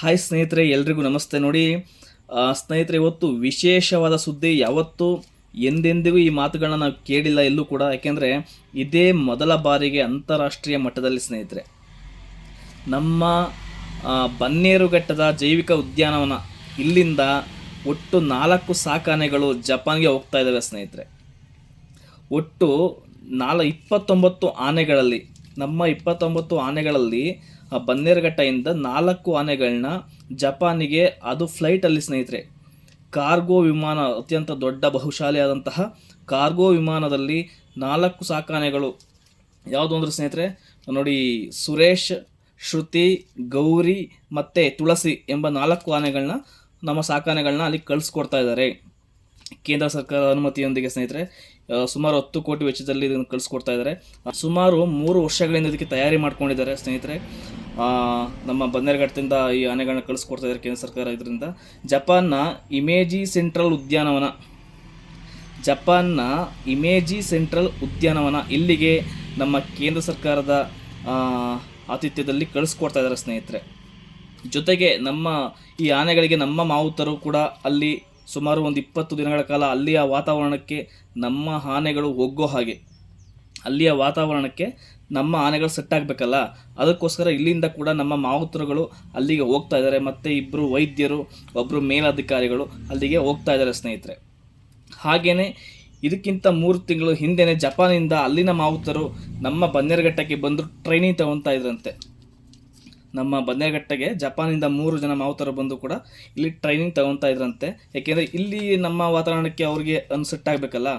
Hi ಸ್ನೇಹಿತರೆ, ಎಲ್ರಿಗೂ ನಮಸ್ತೆ. ನೋಡಿ ಸ್ನೇಹಿತರೆ, ಇವತ್ತು ವಿಶೇಷವಾದ ಸುದ್ದಿ. ಯಾವತ್ತೂ ಎಂದೆಂದಿಗೂ ಈ ಮಾತುಗಳನ್ನ ನಾವು ಕೇಳಿಲ್ಲ ಎಲ್ಲೂ ಕೂಡ. ಯಾಕೆಂದರೆ ಇದೇ ಮೊದಲ ಬಾರಿಗೆ ಅಂತಾರಾಷ್ಟ್ರೀಯ ಮಟ್ಟದಲ್ಲಿ ಸ್ನೇಹಿತರೆ ನಮ್ಮ ಬನ್ನೇರುಘಟ್ಟದ ಜೈವಿಕ ಉದ್ಯಾನವನ ಇಲ್ಲಿಂದ ಒಟ್ಟು 4 ಸಾಕಾನೆಗಳು ಜಪಾನ್ಗೆ ಹೋಗ್ತಾ ಇದ್ದಾವೆ ಸ್ನೇಹಿತರೆ. ಒಟ್ಟು 29 ಆನೆಗಳಲ್ಲಿ, ನಮ್ಮ 29 ಆನೆಗಳಲ್ಲಿ ಬನ್ನೇರುಘಟ್ಟದಿಂದ 4 ಆನೆಗಳನ್ನ ಜಪಾನಿಗೆ, ಅದು ಫ್ಲೈಟಲ್ಲಿ ಸ್ನೇಹಿತರೆ, ಕಾರ್ಗೋ ವಿಮಾನ, ಅತ್ಯಂತ ದೊಡ್ಡ ಬಹುಶಾಲಿಯಾದಂತಹ ಕಾರ್ಗೋ ವಿಮಾನದಲ್ಲಿ 4 ಸಾಕಾನೆಗಳು. ಯಾವುದು ಅಂದರೆ ಸ್ನೇಹಿತರೆ ನೋಡಿ, ಸುರೇಶ್, ಶ್ರುತಿ, ಗೌರಿ ಮತ್ತು ತುಳಸಿ ಎಂಬ 4 ಆನೆಗಳನ್ನ, ನಮ್ಮ ಸಾಕಾನೆಗಳನ್ನ ಅಲ್ಲಿ ಕಳಿಸ್ಕೊಡ್ತಾ ಇದ್ದಾರೆ ಕೇಂದ್ರ ಸರ್ಕಾರದ ಅನುಮತಿಯೊಂದಿಗೆ ಸ್ನೇಹಿತರೆ. ಸುಮಾರು 10 ಕೋಟಿ ವೆಚ್ಚದಲ್ಲಿ ಇದನ್ನು ಕಳಿಸ್ಕೊಡ್ತಾ ಇದ್ದಾರೆ. ಸುಮಾರು 3 ವರ್ಷಗಳಿಂದ ಇದಕ್ಕೆ ತಯಾರಿ ಮಾಡ್ಕೊಂಡಿದ್ದಾರೆ ಸ್ನೇಹಿತರೆ. ನಮ್ಮ ಬನ್ನೇರುಘಟ್ಟದಿಂದ ಈ ಆನೆಗಳನ್ನ ಕಳಿಸ್ಕೊಡ್ತಾ ಇದ್ದಾರೆ ಕೇಂದ್ರ ಸರ್ಕಾರ. ಇದರಿಂದ ಜಪಾನ್ನ ಇಮೇಜಿ ಸೆಂಟ್ರಲ್ ಉದ್ಯಾನವನ ಇಲ್ಲಿಗೆ ನಮ್ಮ ಕೇಂದ್ರ ಸರ್ಕಾರದ ಆತಿಥ್ಯದಲ್ಲಿ ಕಳಿಸ್ಕೊಡ್ತಾ ಇದ್ದಾರೆ ಸ್ನೇಹಿತರೆ. ಜೊತೆಗೆ ನಮ್ಮ ಈ ಆನೆಗಳಿಗೆ ನಮ್ಮ ಮಾವುತರು ಕೂಡ ಅಲ್ಲಿ ಸುಮಾರು ಒಂದು 20 ದಿನಗಳ ಕಾಲ ಅಲ್ಲಿಯ ವಾತಾವರಣಕ್ಕೆ ನಮ್ಮ ಆನೆಗಳು ಒಗ್ಗೋ ಹಾಗೆ, ಅಲ್ಲಿಯ ವಾತಾವರಣಕ್ಕೆ ನಮ್ಮ ಆನೆಗಳು ಸೆಟ್ ಆಗಬೇಕಲ್ಲ, ಅದಕ್ಕೋಸ್ಕರ ಇಲ್ಲಿಂದ ಕೂಡ ನಮ್ಮ ಮಾವುತರುಗಳು ಅಲ್ಲಿಗೆ ಹೋಗ್ತಾ ಇದ್ದಾರೆ. ಮತ್ತು 2 ವೈದ್ಯರು, ಒಬ್ಬರು ಮೇಲಧಿಕಾರಿಗಳು ಅಲ್ಲಿಗೆ ಹೋಗ್ತಾ ಇದ್ದಾರೆ ಸ್ನೇಹಿತರೆ. ಹಾಗೆಯೇ ಇದಕ್ಕಿಂತ 3 ತಿಂಗಳು ಹಿಂದೆಯೇ ಜಪಾನಿಂದ ಅಲ್ಲಿನ ಮಾವುತರು ನಮ್ಮ ಬನ್ನೇರುಘಟ್ಟಕ್ಕೆ ಬಂದು ಟ್ರೈನಿಂಗ್ ತಗೊತಾ ಇದ್ರಂತೆ. ನಮ್ಮ ಬನ್ನೇರುಘಟ್ಟಗೆ ಜಪಾನಿಂದ 3 ಜನ ಮಾವುತರು ಬಂದು ಕೂಡ ಇಲ್ಲಿ ಟ್ರೈನಿಂಗ್ ತಗೊತಾ ಇದ್ರಂತೆ. ಯಾಕೆಂದರೆ ಇಲ್ಲಿ ನಮ್ಮ ವಾತಾವರಣಕ್ಕೆ ಅವ್ರಿಗೆ ಅನ್ಸೆಟ್ ಆಗಬೇಕಲ್ಲ,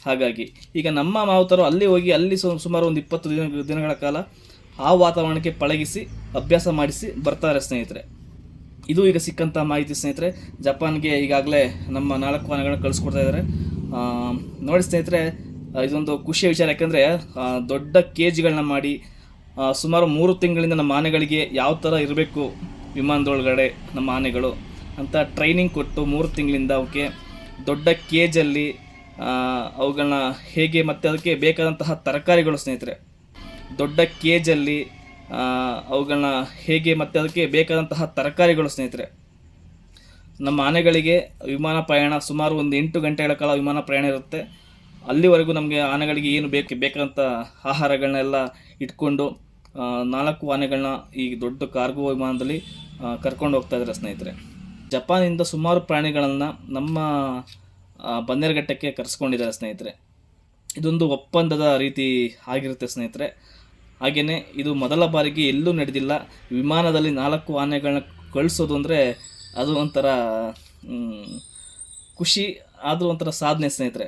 ಹಾಗಾಗಿ ಈಗ ನಮ್ಮ ಮಾವುತರು ಅಲ್ಲಿ ಹೋಗಿ ಅಲ್ಲಿ ಸುಮಾರು ಒಂದು 20 ದಿನಗಳ ಕಾಲ ಆ ವಾತಾವರಣಕ್ಕೆ ಪಳಗಿಸಿ ಅಭ್ಯಾಸ ಮಾಡಿಸಿ ಬರ್ತಾರೆ ಸ್ನೇಹಿತರೆ. ಇದು ಈಗ ಸಿಕ್ಕಂಥ ಮಾಹಿತಿ ಸ್ನೇಹಿತರೆ. ಜಪಾನ್ಗೆ ಈಗಾಗಲೇ ನಮ್ಮ 4 ಆನೆಗಳನ್ನ ಕಳಿಸ್ಕೊಡ್ತಾ ಇದ್ದಾರೆ. ನೋಡಿ ಸ್ನೇಹಿತರೆ, ಇದೊಂದು ಖುಷಿಯ ವಿಚಾರ. ಯಾಕೆಂದರೆ ದೊಡ್ಡ ಕೇಜ್ಗಳನ್ನ ಮಾಡಿ ಸುಮಾರು 3 ತಿಂಗಳಿಂದ ನಮ್ಮ ಆನೆಗಳಿಗೆ ಯಾವ ಥರ ಇರಬೇಕು ವಿಮಾನದೊಳಗಡೆ ನಮ್ಮ ಆನೆಗಳು ಅಂತ ಟ್ರೈನಿಂಗ್ ಕೊಟ್ಟು 3 ತಿಂಗಳಿಂದ ಅವಕ್ಕೆ ದೊಡ್ಡ ಕೇಜಲ್ಲಿ ಅವುಗಳನ್ನ ಹೇಗೆ, ಮತ್ತು ಅದಕ್ಕೆ ಬೇಕಾದಂತಹ ತರಕಾರಿಗಳು ಸ್ನೇಹಿತರೆ, ದೊಡ್ಡ ಕೇಜಲ್ಲಿ ಅವುಗಳನ್ನ ಹೇಗೆ, ಮತ್ತು ಅದಕ್ಕೆ ಬೇಕಾದಂತಹ ತರಕಾರಿಗಳು ಸ್ನೇಹಿತರೆ. ನಮ್ಮ ಆನೆಗಳಿಗೆ ವಿಮಾನ ಪ್ರಯಾಣ ಸುಮಾರು ಒಂದು 8 ಗಂಟೆಗಳ ಕಾಲ ವಿಮಾನ ಪ್ರಯಾಣ ಇರುತ್ತೆ. ಅಲ್ಲಿವರೆಗೂ ನಮಗೆ ಆನೆಗಳಿಗೆ ಏನು ಬೇಕಾದಂಥ ಆಹಾರಗಳನ್ನೆಲ್ಲ ಇಟ್ಕೊಂಡು 4 ಆನೆಗಳನ್ನ ಈ ದೊಡ್ಡ ಕಾರ್ಗೋ ವಿಮಾನದಲ್ಲಿ ಕರ್ಕೊಂಡು ಹೋಗ್ತಾ ಇದ್ದಾರೆ ಸ್ನೇಹಿತರೆ. ಜಪಾನಿಂದ ಸುಮಾರು ಪ್ರಾಣಿಗಳನ್ನು ನಮ್ಮ ಬನ್ನೇರುಘಟ್ಟಕ್ಕೆ ಕರೆಸ್ಕೊಂಡಿದ್ದಾರೆ ಸ್ನೇಹಿತರೆ. ಇದೊಂದು ಒಪ್ಪಂದದ ರೀತಿ ಆಗಿರುತ್ತೆ ಸ್ನೇಹಿತರೆ. ಹಾಗೆಯೇ ಇದು ಮೊದಲ ಬಾರಿಗೆ ಎಲ್ಲೂ ನಡೆದಿಲ್ಲ. ವಿಮಾನದಲ್ಲಿ 4 ಆನೆಗಳನ್ನ ಕಳಿಸೋದು ಅಂದರೆ ಅದು ಒಂಥರ ಖುಷಿ, ಆದರೂ ಒಂಥರ ಸಾಧನೆ ಸ್ನೇಹಿತರೆ.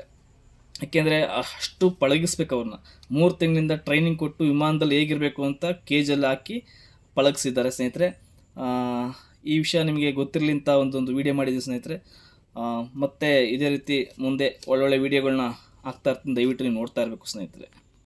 ಯಾಕೆಂದರೆ ಅಷ್ಟು ಪಳಗಿಸ್ಬೇಕು ಅವ್ರನ್ನ. 3 ತಿಂಗಳಿಂದ ಟ್ರೈನಿಂಗ್ ಕೊಟ್ಟು ವಿಮಾನದಲ್ಲಿ ಹೇಗಿರಬೇಕು ಅಂತ ಕೇಜಲ್ಲಿ ಹಾಕಿ ಪಳಗಿಸಿದ್ದಾರೆ ಸ್ನೇಹಿತರೆ. ಈ ವಿಷಯ ನಿಮಗೆ ಗೊತ್ತಿರಲಿ ಅಂತ ಒಂದೊಂದು ವಿಡಿಯೋ ಮಾಡಿದ್ದೀವಿ ಸ್ನೇಹಿತರೆ. ಮತ್ತು ಇದೇ ರೀತಿ ಮುಂದೆ ಒಳ್ಳೊಳ್ಳೆ ವಿಡಿಯೋಗಳನ್ನ ಹಾಕ್ತಾ ಇರ್ತೀನಿ. ದಯವಿಟ್ಟು ನೀವು ನೋಡ್ತಾ ಇರಬೇಕು ಸ್ನೇಹಿತರೆ.